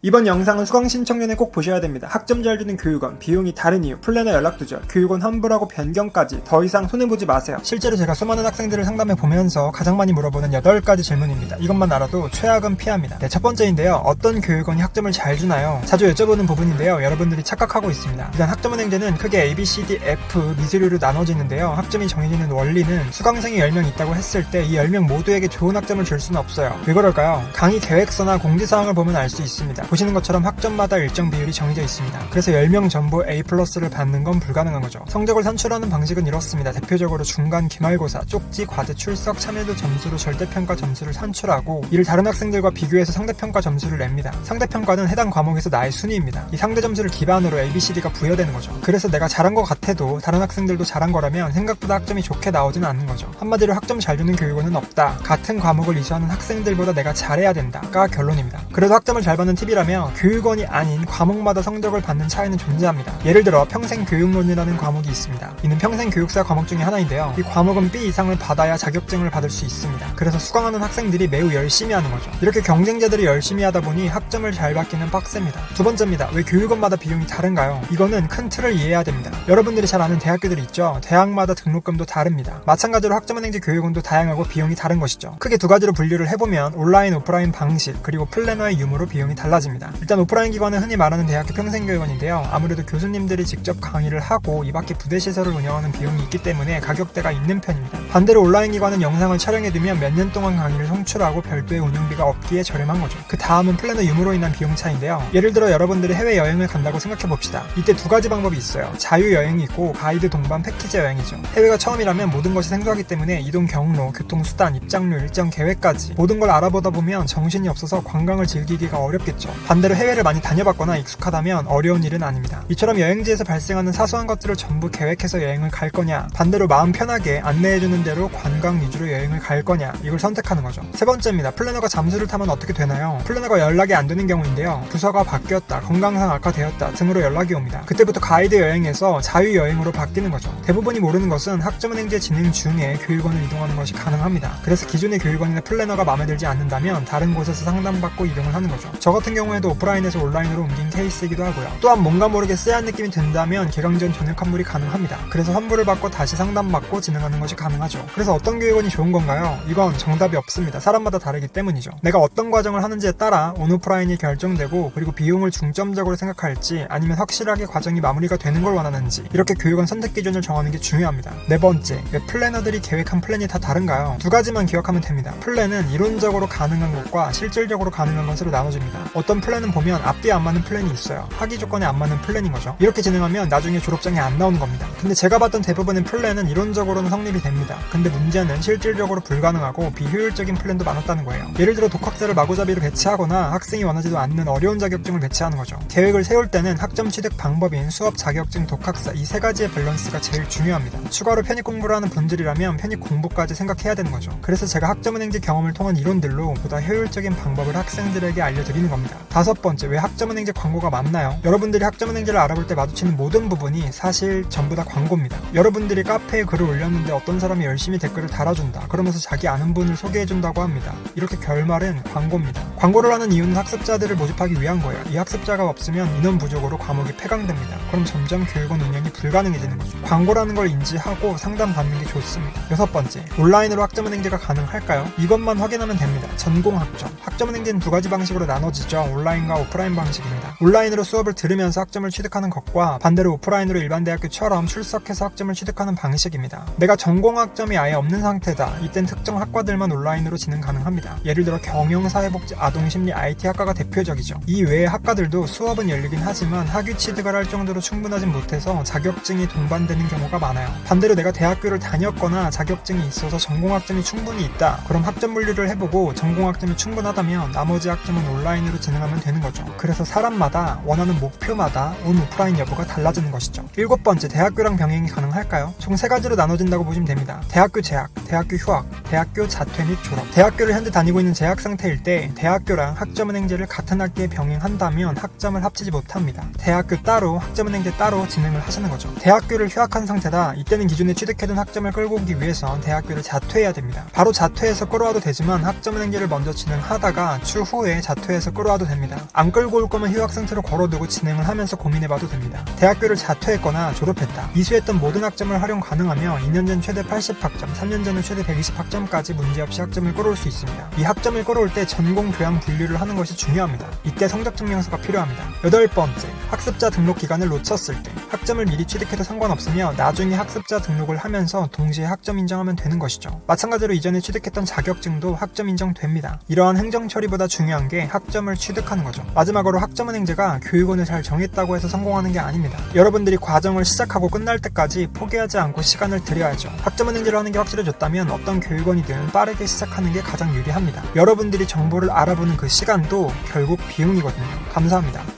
이번 영상은 수강 신청 전에 꼭 보셔야 됩니다. 학점 잘 주는 교육원, 비용이 다른 이유, 플래너 연락 두절, 교육원 환불하고 변경까지 더 이상 손해보지 마세요. 실제로 제가 수많은 학생들을 상담해 보면서 가장 많이 물어보는 8가지 질문입니다. 이것만 알아도 최악은 피합니다. 네, 첫 번째인데요. 어떤 교육원이 학점을 잘 주나요? 자주 여쭤보는 부분인데요. 여러분들이 착각하고 있습니다. 일단 학점은행제는 크게 A, B, C, D, F 미수료로 나눠지는데요. 학점이 정해지는 원리는 수강생이 10명 있다고 했을 때 이 10명 모두에게 좋은 학점을 줄 수는 없어요. 왜 그럴까요? 강의 계획서나 공지사항을 보면 알 수 있습니다. 보시는 것처럼 학점마다 일정 비율이 정해져 있습니다. 그래서 10명 전부 A+를 받는 건 불가능한 거죠. 성적을 산출하는 방식은 이렇습니다. 대표적으로 중간 기말고사, 쪽지, 과제, 출석, 참여도 점수로 절대평가 점수를 산출하고 이를 다른 학생들과 비교해서 상대평가 점수를 냅니다. 상대평가는 해당 과목에서 나의 순위입니다. 이 상대 점수를 기반으로 A, B, C, D가 부여되는 거죠. 그래서 내가 잘한 것 같아도 다른 학생들도 잘한 거라면 생각보다 학점이 좋게 나오지는 않는 거죠. 한마디로 학점 잘 주는 교육원은 없다. 같은 과목을 이수하는 학생들보다 내가 잘해야 된다가 결론입니다. 그래도 학점을 잘 받는 팁이라면 교육원이 아닌 과목마다 성적을 받는 차이는 존재합니다. 예를 들어 평생교육론이라는 과목이 있습니다. 이는 평생교육사 과목 중에 하나인데요. 이 과목은 B 이상을 받아야 자격증을 받을 수 있습니다. 그래서 수강하는 학생들이 매우 열심히 하는 거죠. 이렇게 경쟁자들이 열심히 하다 보니 학점을 잘 받기는 빡셉니다. 두 번째입니다. 왜 교육원마다 비용이 다른가요? 이거는 큰 틀을 이해해야 됩니다. 여러분들이 잘 아는 대학교들이 있죠. 대학마다 등록금도 다릅니다. 마찬가지로 학점은행제 교육원도 다양하고 비용이 다른 것이죠. 크게 두 가지로 분류를 해보면 온라인, 오프라인 방식, 그리고 플래너의 유무로 비용이 달라집니다. 일단 오프라인 기관은 흔히 말하는 대학교 평생교육원인데요. 아무래도 교수님들이 직접 강의를 하고 이 밖에 부대시설을 운영하는 비용이 있기 때문에 가격대가 있는 편입니다. 반대로 온라인 기관은 영상을 촬영해두면 몇 년 동안 강의를 송출하고 별도의 운영비가 없기에 저렴한 거죠. 그 다음은 플래너 유무로 인한 비용 차인데요. 예를 들어 여러분들이 해외여행을 간다고 생각해봅시다. 이때 두 가지 방법이 있어요. 자유여행이 있고 가이드 동반 패키지 여행이죠. 해외가 처음이라면 모든 것이 생소하기 때문에 이동 경로, 교통수단, 입장료, 일정 계획까지 모든 걸 알아보다 보면 정신이 없어서 관광을 즐기기가 어렵겠죠. 반대로 해외를 많이 다녀봤거나 익숙하다면 어려운 일은 아닙니다. 이처럼 여행지에서 발생하는 사소한 것들을 전부 계획해서 여행을 갈 거냐, 반대로 마음 편하게 안내해주는 대로 관광 위주로 여행을 갈 거냐, 이걸 선택하는 거죠. 세 번째입니다. 플래너가 잠수를 타면 어떻게 되나요? 플래너가 연락이 안 되는 경우인데요. 부서가 바뀌었다, 건강상 악화되었다 등으로 연락이 옵니다. 그때부터 가이드 여행에서 자유여행으로 바뀌는 거죠. 대부분이 모르는 것은 학점은행제 진행 중에 교육원을 이동하는 것이 가능합니다. 그래서 기존의 교육원이나 플래너가 마음에 들지 않는다면 다른 곳에서 상담받고 이동을 하는 거죠. 저 같은 경우에도 오프라인에서 온라인으로 옮긴 케이스이기도 하고요. 또한 뭔가 모르게 쎄한 느낌이 든다면 개강전 전액 환불이 가능합니다. 그래서 환불을 받고 다시 상담받고 진행하는 것이 가능하죠. 그래서 어떤 교육원이 좋은 건가요? 이건 정답이 없습니다. 사람마다 다르기 때문이죠. 내가 어떤 과정을 하는지에 따라 온오프라인이 결정되고, 그리고 비용을 중점적으로 생각할지 아니면 확실하게 과정이 마무리가 되는 걸 원하는지, 이렇게 교육원 선택 기준을 정하는 게 중요합니다. 네 번째, 왜 플래너들이 계획한 플랜이 다 다른가요? 두 가지만 기억하면 됩니다. 플랜은 이론적으로 가능한 것과 실질적으로 가능한 것으로 나눠집니다. 어떤 플랜은 보면 앞뒤에 안 맞는 플랜이 있어요. 학위 조건에 안 맞는 플랜인 거죠. 이렇게 진행하면 나중에 졸업장에 안 나오는 겁니다. 근데 제가 봤던 대부분의 플랜은 이론적으로는 성립이 됩니다. 근데 문제는 실질적으로 불가능하고 비효율적인 플랜도 많았다는 거예요. 예를 들어 독학사를 마구잡이로 배치하거나 학생이 원하지도 않는 어려운 자격증을 배치하는 거죠. 계획을 세울 때는 학점 취득 방법인 수업, 자격증, 독학사 이 세 가지의 밸런스가 제일 중요합니다. 추가로 편입 공부를 하는 분들이라면 편입 공부까지 생각해야 되는 거죠. 그래서 제가 학점은행제 경험을 통한 이론들로 보다 효율적인 방법을 학생들에게 알려드리는 겁니다. 다섯 번째, 왜 학점은행제 광고가 많나요? 여러분들이 학점은행제를 알아볼 때 마주치는 모든 부분이 사실 전부 다 광고입니다. 여러분들이 카페에 글을 올렸는데 어떤 사람이 열심히 댓글을 달아준다, 그러면서 자기 아는 분을 소개해준다고 합니다. 이렇게 결말은 광고입니다. 광고를 하는 이유는 학습자들을 모집하기 위한 거예요. 이 학습자가 없으면 인원 부족으로 과목이 폐강됩니다. 그럼 점점 교육원 운영이 불가능해지는 거죠. 광고라는 걸 인지하고 상담받는 게 좋습니다. 여섯 번째, 온라인으로 학점은행제가 가능할까요? 이것만 확인하면 됩니다. 전공학점. 학점은행제는 두 가지 방식으로 나눠지죠. 온라인과 오프라인 방식입니다. 온라인으로 수업을 들으면서 학점을 취득하는 것과 반대로 오프라인으로 일반 대학교처럼 출석해서 학점을 취득하는 방식입니다. 내가 전공학점이 아예 없는 상태다. 이땐 특정 학과들만 온라인으로 진행 가능합니다. 예를 들어 경영사회복지, 아동심리, IT학과가 대표적이죠. 이 외의 학과들도 수업은 열리긴 하지만 학위 취득을 할 정도로 충분하진 못해서 자격증이 동반되는 경우가 많아요. 반대로 내가 대학교를 다녔거나 자격증이 있어서 전공학점이 충분히 있다. 그럼 학점 분류를 해보고 전공학점이 충분하다면 나머지 학점은 온라인으로 진행하면 되는 거죠. 그래서 사람마다 원하는 목표마다 온 오프라인 여부가 달라지는 것이죠. 일곱 번째, 대학교랑 병행이 가능할까요? 총 세 가지로 나눠진다고 보시면 됩니다. 대학교 재학, 대학교 휴학, 대학교 자퇴 및 졸업. 대학교를 현재 다니고 있는 재학 상태일 때 대학교랑 학점은행제를 같은 학기에 병행한다면 학점을 합치지 못합니다. 대학교 따로, 학점은행제 따로 진행을 하시는 거죠. 대학교를 휴학한 상태다. 이때는 기존에 취득해둔 학점을 끌고 오기 위해선 대학교를 자퇴해야 됩니다. 바로 자퇴해서 끌어와도 되지만 학점은행제를 먼저 진행하다가 추후에 자퇴해서 끌어와도 되는 됩니다. 안 끌고 올 거면 휴학 상태로 걸어두고 진행을 하면서 고민해봐도 됩니다. 대학교를 자퇴했거나 졸업했다. 이수했던 모든 학점을 활용 가능하며 2년 전 최대 80학점, 3년 전은 최대 120학점까지 문제없이 학점을 끌어올 수 있습니다. 이 학점을 끌어올 때 전공 교양 분류를 하는 것이 중요합니다. 이때 성적 증명서가 필요합니다. 8번째, 학습자 등록 기간을 놓쳤을 때 학점을 미리 취득해도 상관없으며 나중에 학습자 등록을 하면서 동시에 학점 인정하면 되는 것이죠. 마찬가지로 이전에 취득했던 자격증도 학점 인정됩니다. 이러한 행정 처리보다 중요한 게 학점을 취득하는 거죠. 마지막으로 학점은행제가 교육원을 잘 정했다고 해서 성공하는 게 아닙니다. 여러분들이 과정을 시작하고 끝날 때까지 포기하지 않고 시간을 들여야죠. 학점은행제를 하는 게 확실해졌다면 어떤 교육원이든 빠르게 시작하는 게 가장 유리합니다. 여러분들이 정보를 알아보는 그 시간도 결국 비용이거든요. 감사합니다.